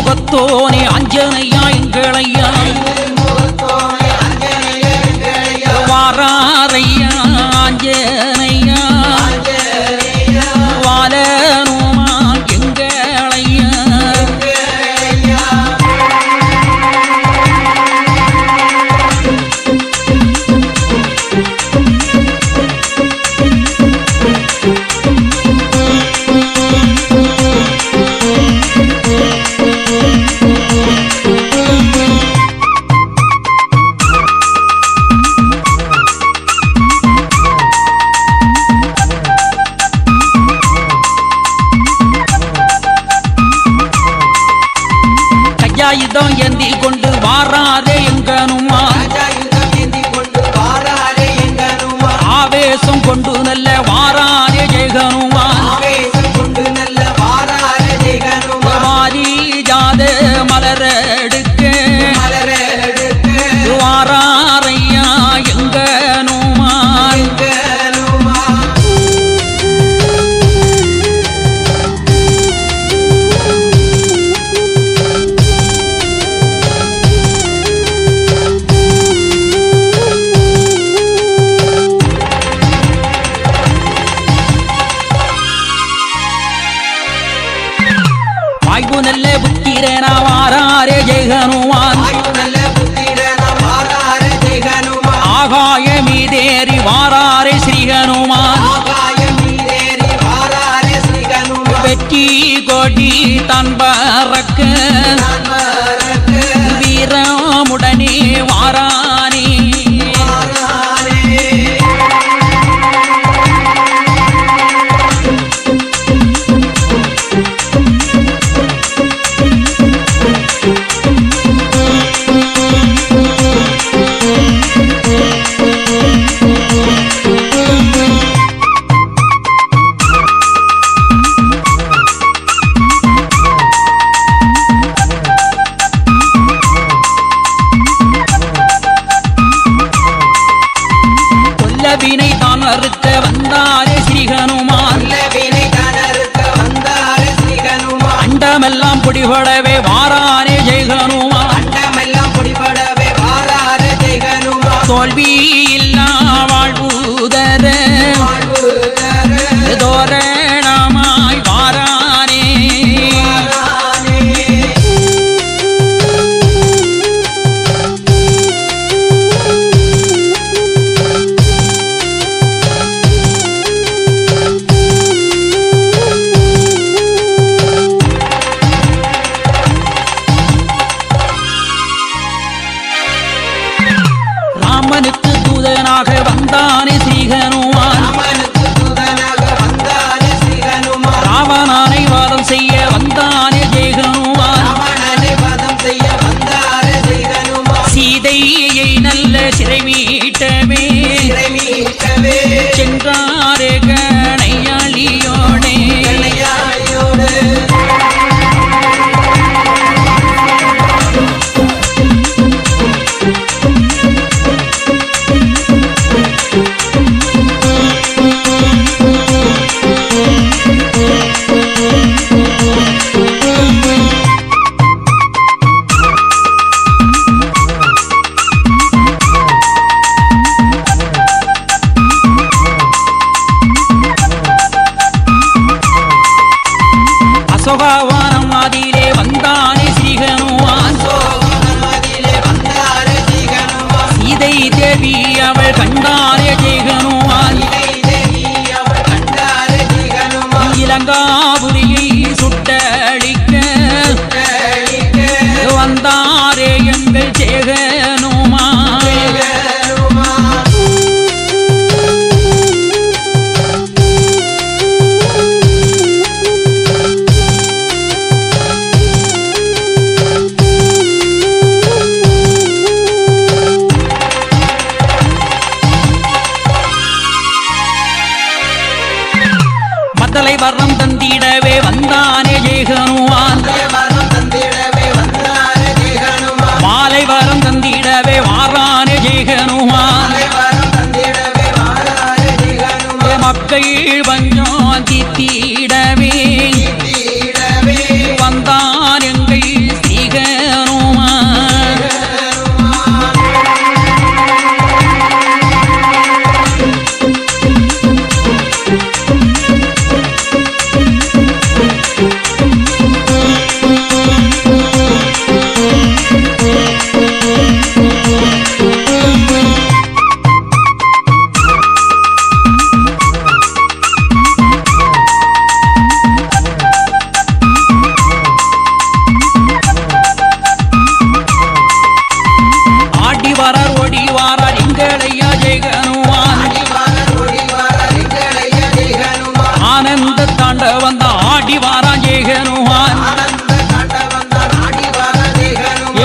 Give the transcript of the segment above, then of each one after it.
முகத்தோனே அஞ்சனையா எங்களையா வாராரையா அஞ்சனையா வாழனுமா எங்களையா யுதம் ஏந்தி கொண்டு வாராரே எங்கனுமா ஆவேசம் கொண்டு நல்ல வாராரே ஜெயகனுமா வாரி ஜாத மலரெடுக்க வாராரையா எங்கனுமா வாய்வு நல்ல புத்திரனா வாராரே ஜெயகனுமான் ஆகாய மீதேறி வாராரே ஸ்ரீகனுமான் வெற்றி கொடி தான் பறக்க வீரமுடனே வாரானே வினை தான் அறுக்க வந்தாரே ஸ்ரீகனுமான் அண்டமெல்லாம் பொடிபடவே வாரானே ஜெயகனுமான் தோல்வி இல்லா வாழ்வுதர தோரணமாய் வாரானே ராமனுக்கு தூதனாக வந்தானே ஸ்ரீகனுமான் ராவணனை வாதம் செய்ய வந்தானே ஜெயகனுமான் சீதையை நல்ல சிறை மீட்டவே சென்றாரே கணையாளியோடே அசோகவனம் அதிலே வந்தானே ஸ்ரீகனுமான் சீதை தேவி அவள் கண்டாரே ஜெயகனுமான் இலங்காபுரியை சுட்டழிக்க வந்தாரே எங்கள் ஜெயகனுமான் மதலை வரம் தந்திடவே வந்தானே ஜெயகனுமான் மாலை வரம் தந்திடவே வாரானே ஜெயகனுமான் மக்கள் பஞ்சம் தித்திடவே வந்தான் எங்கள்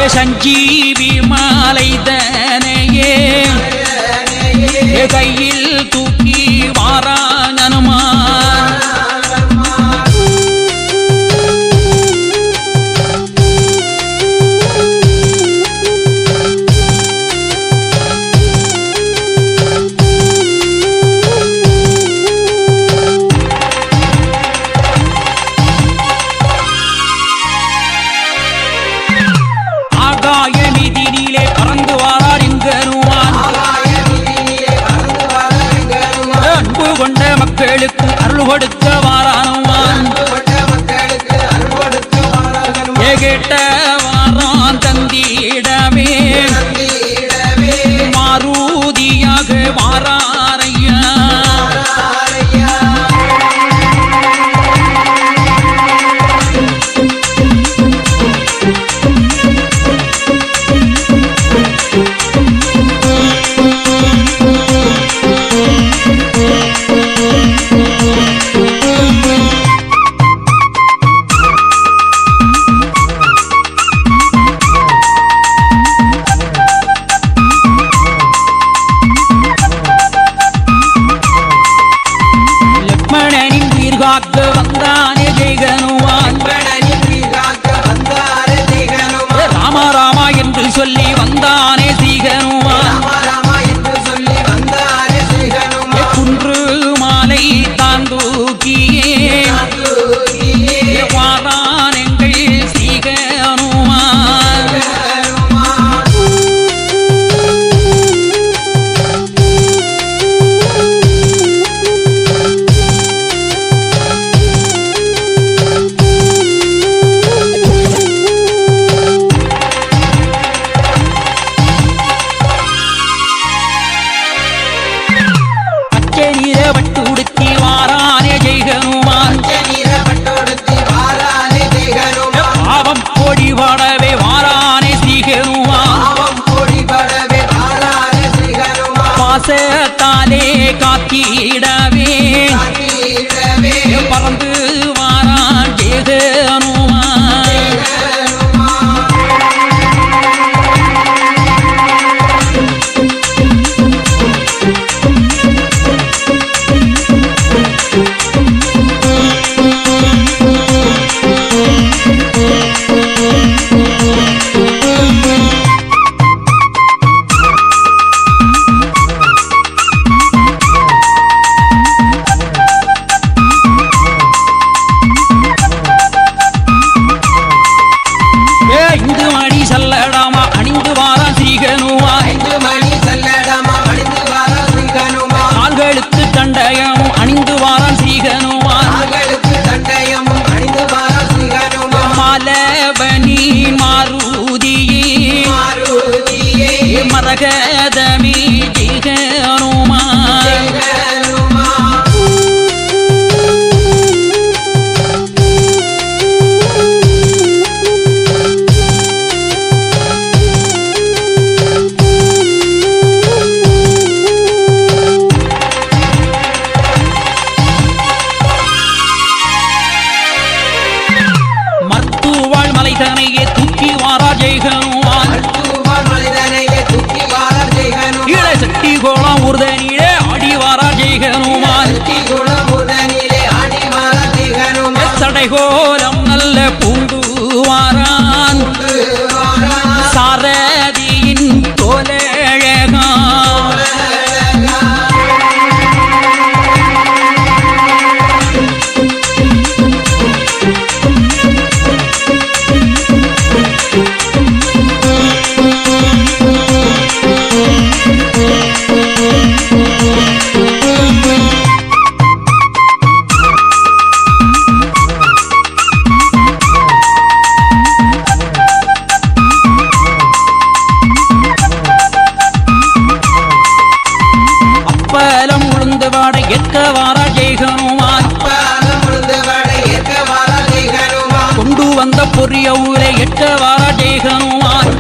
சஞ்சீவி மாலை தனையே கையில் தூக்கி வாரான் அனுமான் அருள் கொடுக்க வாரானுமான் கேட்ட வாரான் தந்திடமே மாருதியாக வாராரையா வந்தானே ஜெய்கனுமான் ராமா ராமா என்று சொல்லி வந்தானே சீகனுமான் குன்று மாலை தான் தூக்கியே வாரான் எங்கள் சீகனுமான் பாசத்தாலே காத்திடவே பறந்து வாரான் ஜெகனுமான் மரகதமி ஜெகனுமான் மருத்துவாள் மலைதனையே தூக்கி வாரா ஜெகனுமான் சக்தி கோலம் ஊர்தனிலே ஆடிவாரா ஜெய்கனுமான் சடைகோலம் நல்ல பூண்டுவாரான் சாரதியின் தோலழகா கொண்டு வந்த பொரியவுரை எட்ட வார ஜெய்கனுமான்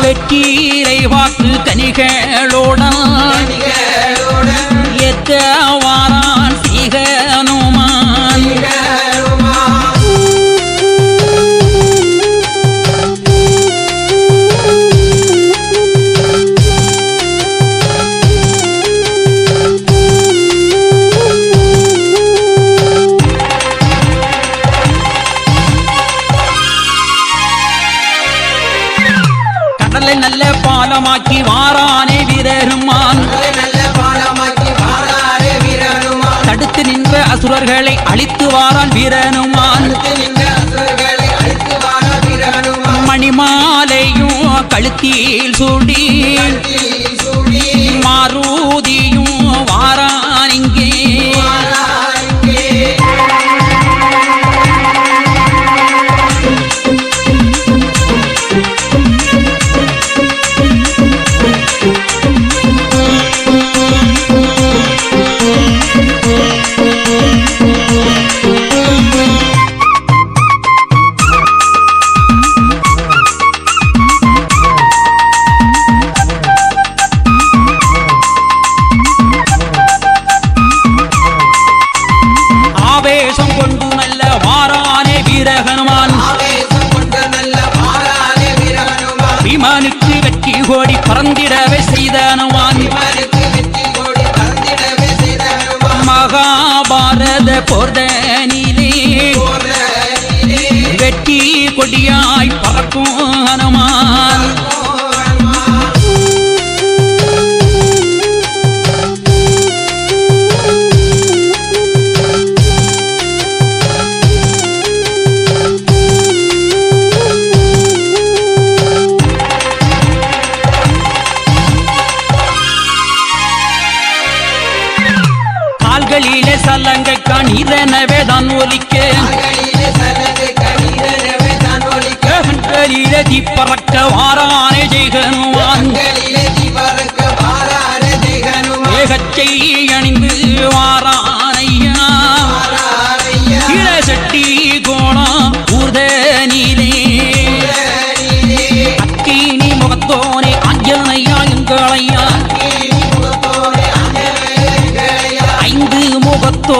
வெற்றீரை வாக்கு கனிகளோடன் எத்த வாரான் சீகனுமான் பாலமாக்கி வாரானே வீரனுமான் தடுத்து நின்ற அசுரர்களை அழித்து வாரான் வீரனுமான் மணிமாலையும் கழுத்தில் சூடி மாருதியும் வாரான் இங்கே பீமனுக்கு வெற்றி கோடி பறந்திடவே செய்தனுமான் மகாபாரத போர்தனிலே வெற்றி கொடியாய் பறக்கும் ஹனுமான் கால்களிலே சலங்கை கணிதனவே தான் ஒலிக்க கண்களிலே தீப்பறக்க வாரானே ஜெயகனுமான் ஏகச்சை அணிந்து வாரானையா இளசட்டி கோணம் ஊர்தனிலே அக்கினி முகத்தோனே அஞ்சனையா எங்களையா ஐந்து முகத்தோ